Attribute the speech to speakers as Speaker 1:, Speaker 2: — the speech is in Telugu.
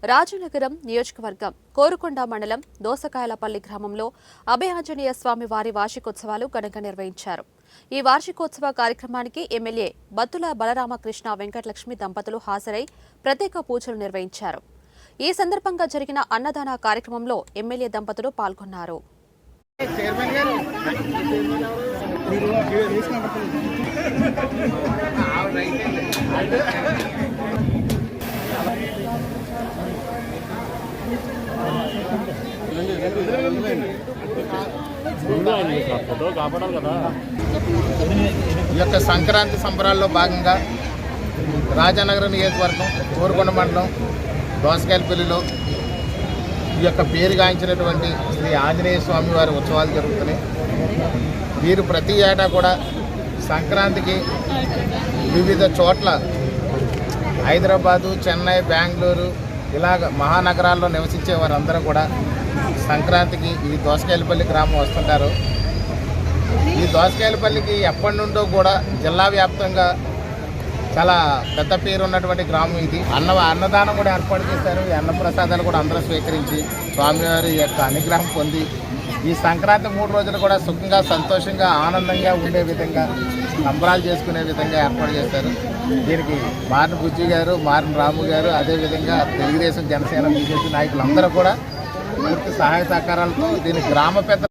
Speaker 1: రాజనగరం నియోజకవర్గం కోరుకొండ మండలం దోసకాయలపల్లి గ్రామంలో అభయాంజనేయ స్వామి వారి వార్షికోత్సవాలు ఘనంగా నిర్వహించారు. ఈ వార్షికోత్సవ కార్యక్రమానికి ఎమ్మెల్యే బత్తుల బలరామకృష్ణ వెంకటలక్ష్మి దంపతులు హాజరై ప్రత్యేక పూజలు నిర్వహించారు. ఈ సందర్భంగా జరిగిన అన్నదాన కార్యక్రమంలో ఎమ్మెల్యే దంపతులు పాల్గొన్నారు.
Speaker 2: ఈ యొక్క సంక్రాంతి సంబరాల్లో భాగంగా రాజానగరం నియోజకవర్గం కోరుకొండ మండలం దోసకాయలపల్లిలో ఈ యొక్క పేరుగాంచినటువంటి శ్రీ ఆంజనేయ స్వామి వారి ఉత్సవాలు జరుగుతున్నాయి. వీరు ప్రతి ఏటా కూడా సంక్రాంతికి వివిధ చోట్ల హైదరాబాదు, చెన్నై, బెంగళూరు ఇలాగ మహానగరాల్లో నివసించే వారందరూ కూడా సంక్రాంతికి ఈ దోసకాయలపల్లి గ్రామం వస్తుంటారు. ఈ దోసకాయలపల్లికి ఎప్పటి నుండో కూడా జిల్లా వ్యాప్తంగా చాలా పెద్ద పేరు ఉన్నటువంటి గ్రామం ఇది. అన్నదానం కూడా ఏర్పాటు చేశారు. ఈ అన్నప్రసాదాలు కూడా అందరూ స్వీకరించి స్వామివారి యొక్క అనుగ్రహం పొంది ఈ సంక్రాంతి 3 రోజులు కూడా సుఖంగా, సంతోషంగా, ఆనందంగా ఉండే విధంగా సంబరాలు చేసుకునే విధంగా ఏర్పాటు చేశారు. దీనికి మారిన బుజ్జి గారు, మారిన రాము గారు, అదేవిధంగా తెలుగుదేశం, జనసేన, బీజేపీ నాయకులందరూ కూడా పూర్తి సహాయ సహకారాలతో దీని గ్రామ పెద్ద